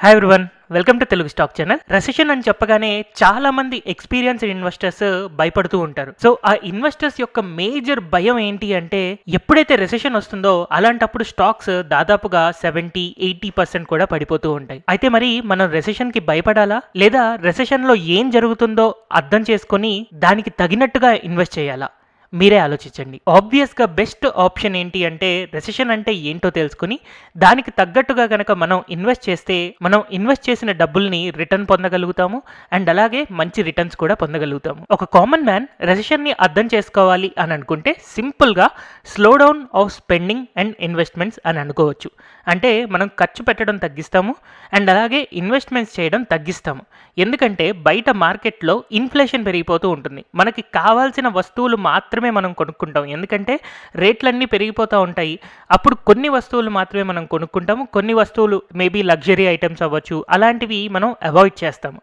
Hi everyone, welcome to Telugu stock channel. Recession అని చెప్పగానే చాలా మంది ఎక్స్పీరియన్స్డ్ ఇన్వెస్టర్స్ భయపడుతూ ఉంటారు. సో ఆ ఇన్వెస్టర్స్ యొక్క మేజర్ భయం ఏంటి అంటే ఎప్పుడైతే రెసెషన్ వస్తుందో అలాంటప్పుడు స్టాక్స్ దాదాపుగా 70-80% కూడా పడిపోతూ ఉంటాయి. అయితే మరి మనం రెసెషన్ కి భయపడాలా, లేదా రెసెషన్ లో ఏం జరుగుతుందో అర్థం చేసుకొని దానికి తగినట్టుగా ఇన్వెస్ట్ చేయాలా? మీరే ఆలోచించండి. ఆబ్వియస్గా బెస్ట్ ఆప్షన్ ఏంటి అంటే రెసెషన్ అంటే ఏంటో తెలుసుకుని దానికి తగ్గట్టుగా కనుక మనం ఇన్వెస్ట్ చేసిన డబ్బుల్ని రిటర్న్ పొందగలుగుతాము అండ్ అలాగే మంచి రిటర్న్స్ కూడా పొందగలుగుతాము. ఒక కామన్ మ్యాన్ రెసెషన్ని అర్థం చేసుకోవాలి అని అనుకుంటే సింపుల్గా slow down of spending and investments అని అనుకోవచ్చు. అంటే మనం ఖర్చు పెట్టడం తగ్గిస్తాము అండ్ అలాగే ఇన్వెస్ట్మెంట్స్ చేయడం తగ్గిస్తాము. ఎందుకంటే బయట మార్కెట్లో ఇన్ఫ్లేషన్ పెరిగిపోతూ ఉంటుంది. మనకి కావాల్సిన వస్తువులు మాత్రమే మనం కొనుక్కుంటాం, ఎందుకంటే రేట్లన్నీ పెరిగిపోతూ ఉంటాయి. అప్పుడు కొన్ని వస్తువులు మాత్రమే మనం కొనుక్కుంటాము, కొన్ని వస్తువులు మేబీ లగ్జరీ ఐటమ్స్ అవ్వచ్చు, అలాంటివి మనం అవాయిడ్ చేస్తాము.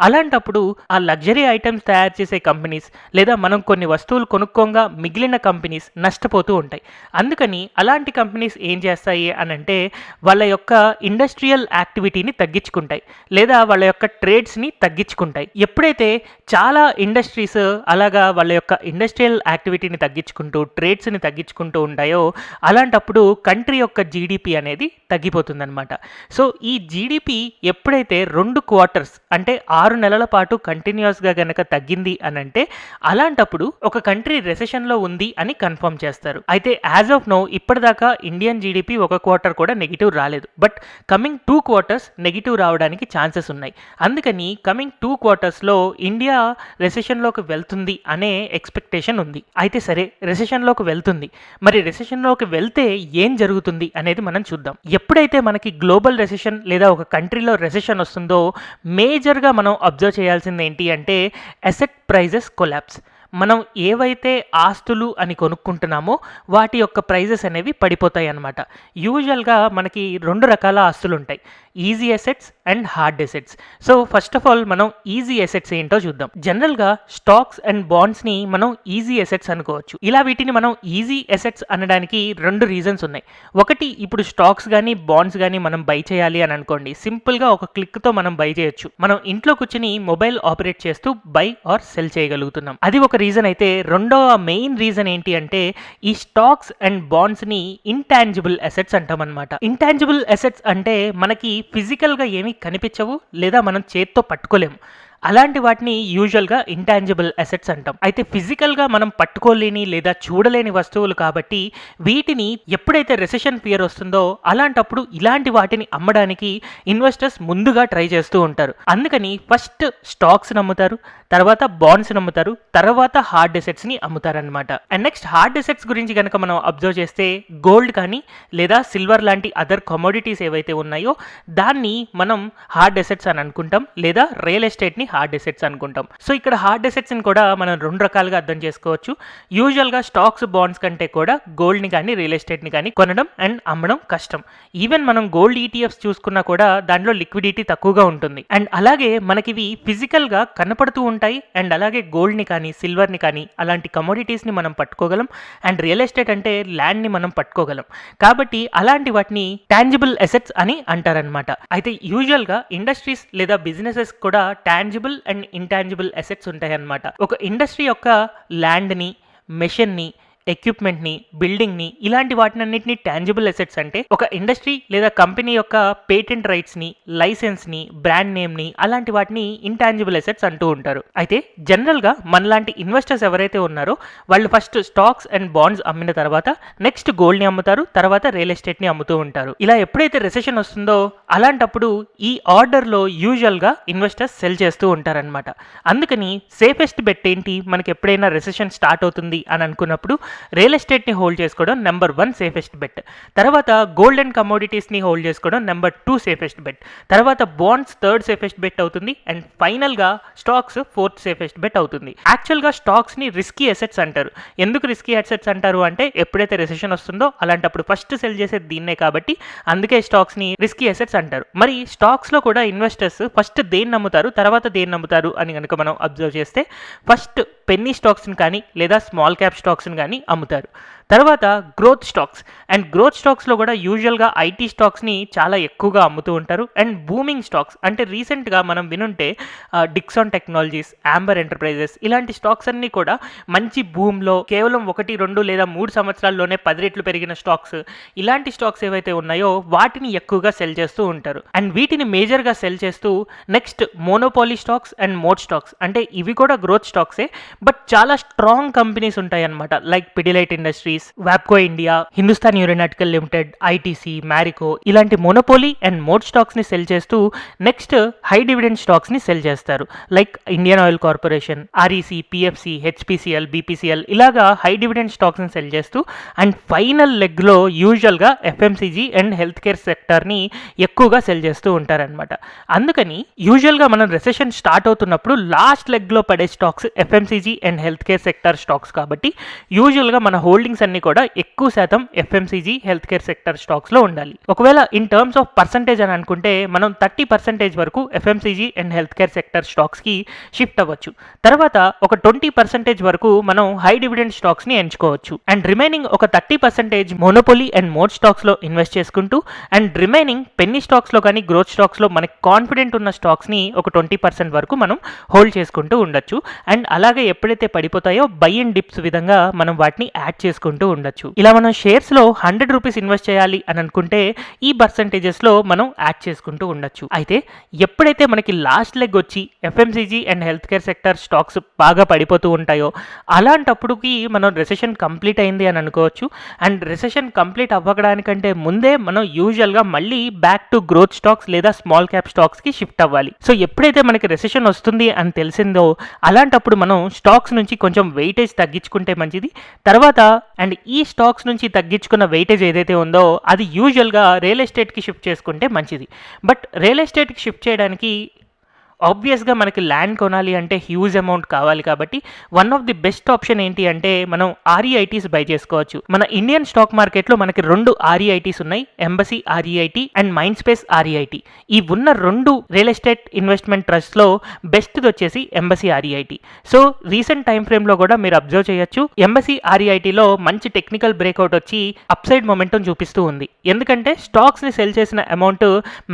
అలాంటప్పుడు ఆ లగ్జరీ ఐటమ్స్ తయారు చేసే కంపెనీస్ లేదా మనం కొన్ని వస్తువులు కొనుక్కోగా మిగిలిన కంపెనీస్ నష్టపోతూ ఉంటాయి. అందుకని అలాంటి కంపెనీస్ ఏం చేస్తాయి అని అంటే వాళ్ళ యొక్క ఇండస్ట్రియల్ యాక్టివిటీని తగ్గించుకుంటాయి లేదా వాళ్ళ యొక్క ట్రేడ్స్ని తగ్గించుకుంటాయి. ఎప్పుడైతే చాలా ఇండస్ట్రీస్ అలాగా వాళ్ళ యొక్క ఇండస్ట్రియల్ యాక్టివిటీని తగ్గించుకుంటూ ట్రేడ్స్ని తగ్గించుకుంటూ ఉంటాయో అలాంటప్పుడు కంట్రీ యొక్క జీడిపి అనేది తగ్గిపోతుందన్నమాట. సో ఈ జీడిపి ఎప్పుడైతే 2 క్వార్టర్స్ అంటే 6 నెలల పాటు కంటిన్యూస్గా గనక తగ్గింది అని అంటే అలాంటప్పుడు ఒక కంట్రీ రెసెషన్లో ఉంది అని కన్ఫర్మ్ చేస్తారు. అయితే యాజ్ ఆఫ్ నో ఇప్పటిదాకా ఇండియన్ జీడిపి ఒక క్వార్టర్ కూడా నెగిటివ్ రాలేదు. బట్ కమింగ్ 2 క్వార్టర్స్ నెగిటివ్ రావడానికి ఛాన్సెస్ ఉన్నాయి. అందుకని కమింగ్ 2 క్వార్టర్స్లో ఇండియా రెసెషన్లోకి వెళ్తుంది అనే ఎక్స్పెక్టేషన్ ఉంది. అయితే సరే, రెసెషన్లోకి వెళ్తుంది, మరి రెసెషన్లోకి వెళ్తే ఏం జరుగుతుంది అనేది మనం చూద్దాం. ఎప్పుడైతే మనకి గ్లోబల్ రెసెషన్ లేదా ఒక కంట్రీలో రెసెషన్ వస్తుందో మేజర్గా మనం అబ్జర్వ్ చేయాల్సింది ఏంటి అంటే అసెట్ ప్రైజెస్ కొలాప్స్. మనం ఏవైతే ఆస్తులు అని కొనుక్కుంటున్నామో వాటి యొక్క ప్రైజెస్ అనేవి పడిపోతాయి అన్నమాట. యూజువల్గా మనకి 2 రకాల ఆస్తులు ఉంటాయి, easy assets and hard assets. So first of all మనం ఈజీ అసెట్స్ ఏంటో చూద్దాం. జనరల్గా స్టాక్స్ అండ్ బాండ్స్ని మనం ఈజీ అసెట్స్ అనుకోవచ్చు. ఇలా వీటిని మనం ఈజీ అసెట్స్ అనడానికి 2 రీజన్స్ ఉన్నాయి. ఒకటి, ఇప్పుడు స్టాక్స్ కానీ బాండ్స్ కానీ మనం బై చేయాలి అని అనుకోండి, సింపుల్గా ఒక క్లిక్తో మనం బై చేయొచ్చు. మనం ఇంట్లో కూర్చొని మొబైల్ ఆపరేట్ చేస్తూ బై ఆర్ సెల్ చేయగలుగుతున్నాం. అది ఒక రీజన్. అయితే రెండవ మెయిన్ రీజన్ ఏంటి అంటే ఈ స్టాక్స్ అండ్ బాండ్స్ని ఇంటాంజిబుల్ అసెట్స్ అంటాం అనమాట. ఇంటాంజిబుల్ అసెట్స్ అంటే మనకి ఫిజికల్గా ఏమీ కనిపించవు లేదా మనం చేత్తో పట్టుకోలేము. అలాంటి వాటిని యూజువల్గా ఇంటాంజిబుల్ అసెట్స్ అంటాం. అయితే ఫిజికల్గా మనం పట్టుకోలేని లేదా చూడలేని వస్తువులు కాబట్టి వీటిని ఎప్పుడైతే రెసెషన్ ఫియర్ వస్తుందో అలాంటప్పుడు ఇలాంటి వాటిని అమ్మడానికి ఇన్వెస్టర్స్ ముందుగా ట్రై చేస్తూ ఉంటారు. అందుకని ఫస్ట్ స్టాక్స్ అమ్ముతారు, తర్వాత బాండ్స్ అమ్ముతారు, తర్వాత హార్డ్ అసెట్స్ని అమ్ముతారనమాట. అండ్ నెక్స్ట్ హార్డ్ అసెట్స్ గురించి కనుక మనం అబ్జర్వ్ చేస్తే గోల్డ్ కానీ లేదా సిల్వర్ లాంటి అదర్ కమోడిటీస్ ఏవైతే ఉన్నాయో దాన్ని మనం హార్డ్ అసెట్స్ అని అనుకుంటాం, లేదా రియల్ ఎస్టేట్ని హార్డ్ అసెట్స్ అనుకుంటాం. సో ఇక్కడ హార్డ్ అసెట్స్ని కూడా మనం 2 రకాలుగా అర్థం చేసుకోవచ్చు. యూజువల్గా స్టాక్స్ బాండ్స్ కంటే కూడా గోల్డ్ని కానీ రియల్ ఎస్టేట్ని కానీ కొనడం అండ్ అమ్మడం కష్టం. ఈవెన్ మనం గోల్డ్ ఈటీఎఫ్స్ చూసుకున్నా కూడా దాంట్లో లిక్విడిటీ తక్కువగా ఉంటుంది. అండ్ అలాగే మనకివి ఫిజికల్గా కనపడుతూ ఉంటాయి. అండ్ అలాగే గోల్డ్ని కానీ సిల్వర్ని కానీ అలాంటి కమోడిటీస్ని మనం పట్టుకోగలం. అండ్ రియల్ ఎస్టేట్ అంటే ల్యాండ్ని మనం పట్టుకోగలం. కాబట్టి అలాంటి వాటిని టాంజిబుల్ అసెట్స్ అని అంటారనమాట. అయితే యూజువల్గా ఇండస్ట్రీస్ లేదా బిజినెసెస్ కూడా టాంజిబుల్ అండ్ ఇంటాంజిబుల్ అసెట్స్ ఉంటాయన్నమాట. ఒక ఇండస్ట్రీ యొక్క ల్యాండ్ని, మెషిన్ని, ఎక్విప్మెంట్ని, బిల్డింగ్ని ఇలాంటి వాటినన్నింటినీ టాంజిబుల్ అసెట్స్ అంటే ఒక ఇండస్ట్రీ లేదా కంపెనీ యొక్క పేటెంట్ రైట్స్ని, లైసెన్స్ని, బ్రాండ్ నేమ్ని అలాంటి వాటిని ఇంటాంజిబుల్ అసెట్స్ అంటూ ఉంటారు. అయితే జనరల్గా మనలాంటి ఇన్వెస్టర్స్ ఎవరైతే ఉన్నారో వాళ్ళు ఫస్ట్ స్టాక్స్ అండ్ బాండ్స్ అమ్మిన తర్వాత నెక్స్ట్ గోల్డ్ని అమ్ముతారు, తర్వాత రియల్ ఎస్టేట్ని అమ్ముతూ ఉంటారు. ఇలా ఎప్పుడైతే రెసెషన్ వస్తుందో అలాంటప్పుడు ఈ ఆర్డర్లో యూజువల్గా ఇన్వెస్టర్స్ సెల్ చేస్తూ ఉంటారనమాట. అందుకని సేఫెస్ట్ బెట్ ఏంటి, మనకి ఎప్పుడైనా రెసెషన్ స్టార్ట్ అవుతుంది అని అనుకున్నప్పుడు రియల్ ఎస్టేట్ని హోల్డ్ చేసుకోవడం నెంబర్ 1 సేఫెస్ట్ బెట్. తర్వాత గోల్డ్ అండ్ కమోడిటీస్ని హోల్డ్ చేసుకోవడం నెంబర్ 2 సేఫెస్ట్ బెట్. తర్వాత బాండ్స్ 3rd సేఫెస్ట్ బెట్ అవుతుంది. అండ్ ఫైనల్గా స్టాక్స్ 4th సేఫెస్ట్ బెట్ అవుతుంది. యాక్చువల్గా స్టాక్స్ని రిస్కీ అసెట్స్ అంటారు. ఎందుకు రిస్కీ అసెట్స్ అంటారు అంటే ఎప్పుడైతే రెసెషన్ వస్తుందో అలాంటప్పుడు ఫస్ట్ సెల్ చేసేది దీన్నే కాబట్టి అందుకే స్టాక్స్ని రిస్కీ అసెట్స్ అంటారు. మరి స్టాక్స్లో కూడా ఇన్వెస్టర్స్ ఫస్ట్ దేన్ని నమ్ముతారు, తర్వాత దేన్ని నమ్ముతారు అని కనుక మనం అబ్జర్వ్ చేస్తే ఫస్ట్ పెన్నీ స్టాక్స్ని కానీ లేదా స్మాల్ క్యాప్ స్టాక్స్ని కానీ అమ్ముతారు. తర్వాత గ్రోత్ స్టాక్స్, అండ్ గ్రోత్ స్టాక్స్లో కూడా యూజువల్గా ఐటీ స్టాక్స్ని చాలా ఎక్కువగా అమ్ముతూ ఉంటారు. అండ్ బూమింగ్ స్టాక్స్ అంటే రీసెంట్గా మనం వినుంటే డిక్సాన్ టెక్నాలజీస్, యాంబర్ ఎంటర్ప్రైజెస్ ఇలాంటి స్టాక్స్ అన్నీ కూడా మంచి బూమ్లో కేవలం 1, 2 లేదా 3 సంవత్సరాల్లోనే 10 రెట్లు పెరిగిన స్టాక్స్, ఇలాంటి స్టాక్స్ ఏవైతే ఉన్నాయో వాటిని ఎక్కువగా సెల్ చేస్తూ ఉంటారు. అండ్ వీటిని మేజర్గా సెల్ చేస్తూ next monopoly stocks and moat stocks, అంటే ఇవి కూడా గ్రోత్ స్టాక్సే బట్ చాలా స్ట్రాంగ్ కంపెనీస్ ఉంటాయి అన్నమాట. లైక్ పిడిలైట్ ఇండస్ట్రీస్, వాప్కో India, Hindustan aeronautical limited, ITC, Marico ఇలాంటి మోనోపోలీ అండ్ మోడ్ స్టాక్స్ ని సెల్ చేస్తూ నెక్స్ట్ హై డివిడెండ్ స్టాక్స్ ని సెల్ చేస్తారు. Like Indian oil corporation, REC, PFC, HPCL, BPCL ఇలాగా హై డివిడెండ్ స్టాక్స్ ని సెల్ చేస్తూ అండ్ ఫైనల్ లెగ్ లో యూజువల్ గా FMCG and health care sector ని ఎక్కువగా సెల్ చేస్తూ ఉంటారనమాట. అందుకని యూజువల్ గా మనం రెసెషన్ స్టార్ట్ అవుతున్నప్పుడు లాస్ట్ లెగ్ లో పడే stocks FMCG and health care sector stocks కాబట్టి యూజువల్గా మన హోల్డింగ్స్ అన్ని కూడా ఎక్కువ శాతం ఎఫ్ఎంసీజీ హెల్త్ కేర్ సెక్టర్ స్టాక్స్లో ఉండాలి. ఒకవేళ ఇన్ టర్మ్స్ ఆఫ్ పర్సంటేజ్ అని అనుకుంటే మనం 30% వరకు FMCG and health care sector స్టాక్స్కి షిఫ్ట్ అవ్వచ్చు. తర్వాత ఒక 20% వరకు మనం హై డివిడెండ్ స్టాక్స్ని ఎంచుకోవచ్చు. అండ్ రిమైనింగ్ ఒక 30% మోనోపోలీ అండ్ మోడ్ స్టాక్స్లో ఇన్వెస్ట్ చేసుకుంటూ అండ్ రిమైనింగ్ పెన్నీ స్టాక్స్లో కానీ గ్రోత్ స్టాక్స్లో మనకి కాన్ఫిడెంట్ ఉన్న స్టాక్స్ని ఒక 20% వరకు మనం హోల్డ్ చేసుకుంటూ ఉండొచ్చు. అండ్ అలాగే ఎప్పుడైతే పడిపోతాయో బై అండ్ డిప్స్ విధంగా మనం వాటిని యాడ్ చేసుకుంటూ ఉండొచ్చు. ఇలా మనం షేర్స్లో 100 రూపీస్ ఇన్వెస్ట్ చేయాలి అని అనుకుంటే ఈ పర్సంటేజెస్లో మనం యాడ్ చేసుకుంటూ ఉండొచ్చు. అయితే ఎప్పుడైతే మనకి లాస్ట్ లెగ్ వచ్చి FMCG and health care sector stocks బాగా పడిపోతూ ఉంటాయో అలాంటప్పుడుకి మనం రెసెషన్ కంప్లీట్ అయింది అని అనుకోవచ్చు. అండ్ రెసెషన్ కంప్లీట్ అవ్వడానికంటే ముందే మనం యూజువల్గా మళ్ళీ బ్యాక్ టు గ్రోత్ స్టాక్స్ లేదా స్మాల్ క్యాప్ స్టాక్స్కి షిఫ్ట్ అవ్వాలి. సో ఎప్పుడైతే మనకి రెసెషన్ వస్తుంది అని తెలిసిందో అలాంటప్పుడు మనం స్టాక్స్ నుంచి కొంచెం వెయిటేజ్ తగ్గించుకుంటే మంచిది. తర్వాత అండ్ ఈ స్టాక్స్ నుంచి తగ్గించుకున్న వెయిటేజ్ ఏదైతే ఉందో అది యూజువల్గా రియల్ ఎస్టేట్కి షిఫ్ట్ చేసుకుంటే మంచిది. బట్ రియల్ ఎస్టేట్కి షిఫ్ట్ చేయడానికి ఆబ్వియస్గా మనకి ల్యాండ్ కొనాలి అంటే హ్యూజ్ అమౌంట్ కావాలి కాబట్టి one of the best option ఏంటి అంటే మనం ఆర్ఈఐటీస్ బై చేసుకోవచ్చు. మన ఇండియన్ స్టాక్ మార్కెట్లో మనకి 2 ఆర్ఈఐటీస్ ఉన్నాయి, ఎంబసీ ఆర్ఈఐటీ అండ్ మైండ్ స్పేస్ ఆర్ఈఐటీ. ఈ ఉన్న 2 రియల్ ఎస్టేట్ ఇన్వెస్ట్మెంట్ ట్రస్ట్లో బెస్ట్ది వచ్చేసి ఎంబసీ ఆర్ఈఐటీ. సో రీసెంట్ టైం ఫ్రేమ్లో కూడా మీరు అబ్జర్వ్ చేయొచ్చు, ఎంబసీ ఆర్ఈఐటీలో మంచి టెక్నికల్ బ్రేక్అవుట్ వచ్చి అప్ సైడ్ మొమెంటం చూపిస్తూ ఉంది. ఎందుకంటే స్టాక్స్ని సెల్ చేసిన అమౌంట్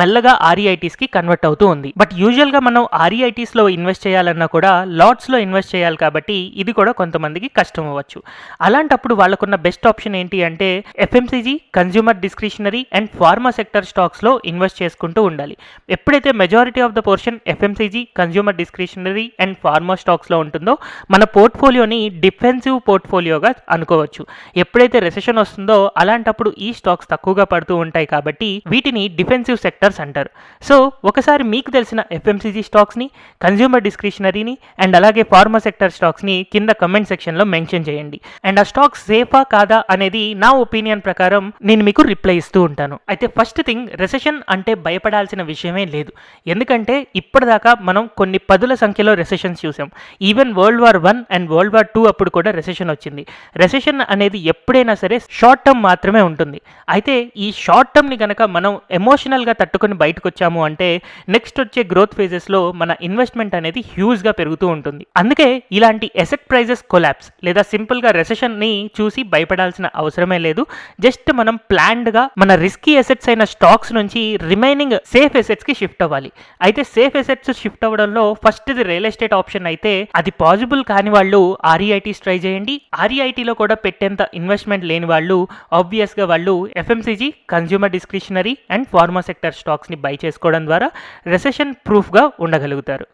మెల్లగా ఆర్ఈఐటీస్కి కన్వర్ట్ అవుతూ ఉంది. బట్ యూజువల్గా మనం ఆర్ఈఐటీస్లో ఇన్వెస్ట్ చేయాలన్నా కూడా లాట్స్లో ఇన్వెస్ట్ చేయాలి కాబట్టి ఇది కూడా కొంతమందికి కష్టం అవ్వచ్చు. అలాంటప్పుడు వాళ్ళకున్న బెస్ట్ ఆప్షన్ ఏంటి అంటే FMCG, consumer discretionary and pharma sector స్టాక్స్లో ఇన్వెస్ట్ చేసుకుంటూ ఉండాలి. ఎప్పుడైతే majority of the portion FMCG, consumer discretionary and pharma స్టాక్స్లో ఉంటుందో మన పోర్ట్ఫోలియోని డిఫెన్సివ్ పోర్ట్ఫోలియోగా అనుకోవచ్చు. ఎప్పుడైతే రెసెషన్ వస్తుందో అలాంటప్పుడు ఈ స్టాక్స్ తక్కువగా పడుతూ ఉంటాయి కాబట్టి వీటిని డిఫెన్సివ్ సెక్టర్స్ అంటారు. సో ఒకసారి మీకు తెలిసిన ఎఫ్ఎంసీజీ స్టాక్స్ని, కన్జ్యూమర్ డిస్క్రిషనరీని అండ్ అలాగే ఫార్మా సెక్టర్ స్టాక్స్ని కింద కమెంట్ సెక్షన్లో మెన్షన్ చేయండి. అండ్ ఆ స్టాక్స్ సేఫా కాదా అనేది నా ఒపీనియన్ ప్రకారం నేను మీకు రిప్లై ఇస్తూ ఉంటాను. అయితే ఫస్ట్ థింగ్, రెసెషన్ అంటే భయపడాల్సిన విషయమే లేదు. ఎందుకంటే ఇప్పటిదాకా మనం కొన్ని పదుల సంఖ్యలో రెసెషన్స్ చూసాం. Even world war 1 and world war 2 అప్పుడు కూడా రెసెషన్ వచ్చింది. రెసెషన్ అనేది ఎప్పుడైనా సరే షార్ట్ టర్మ్ మాత్రమే ఉంటుంది. అయితే ఈ షార్ట్ టర్మ్ని కనుక మనం ఎమోషనల్గా తట్టుకొని బయటకు వచ్చాము అంటే నెక్స్ట్ వచ్చే గ్రోత్ ఫేజెస్లో మన ఇన్వెస్ట్మెంట్ అనేది హ్యూజ్గా పెరుగుతూ ఉంటుంది. అందుకే ఇలాంటి ఎసెట్ ప్రైజెస్ కొలాప్స్ లేదా సింపుల్గా రెసెషన్ని చూసి భయపడాల్సిన అవసరమే లేదు. జస్ట్ మనం ప్లాన్డ్గా మన రిస్కీ ఎసెట్స్ అయిన స్టాక్స్ నుంచి రిమైనింగ్ సేఫ్ ఎసెట్స్కి షిఫ్ట్ అవ్వాలి. అయితే సేఫ్ ఎసెట్స్ షిఫ్ట్ అవ్వడంలో ఫస్ట్ది రియల్ ఎస్టేట్ ఆప్షన్ అయితే అది పాసిబుల్ కాని వాళ్ళు ఆర్ఈఐటీస్ ట్రై చేయండి. ఆర్ఈఐటీలో కూడా పెట్టేంత ఇన్వెస్ట్మెంట్ లేని వాళ్ళు ఆబ్వియస్గా వాళ్ళు FMCG, consumer discretionary and pharma sector స్టాక్స్ని బై చేసుకోవడం ద్వారా రెసెషన్ ప్రూఫ్గా ఉండగలుగుతారు.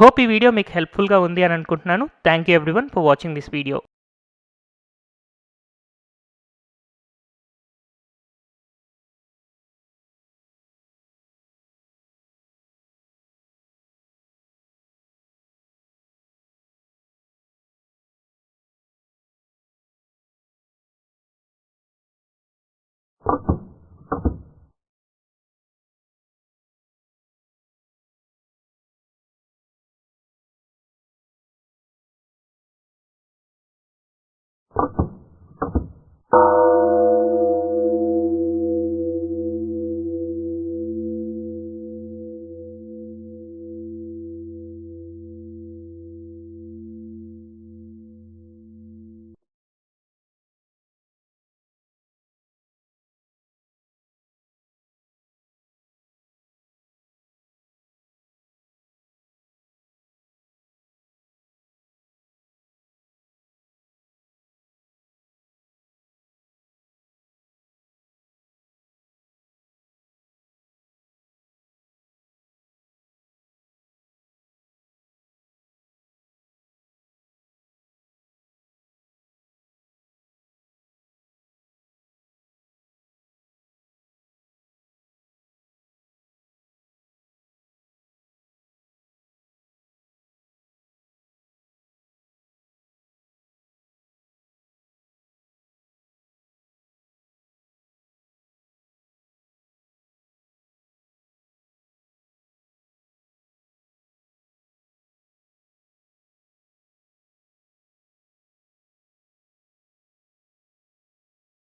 హోప్ ఈ వీడియో మీకు హెల్ప్ఫుల్గా ఉంది అని అనుకుంటున్నాను. Thank you everyone for watching this video.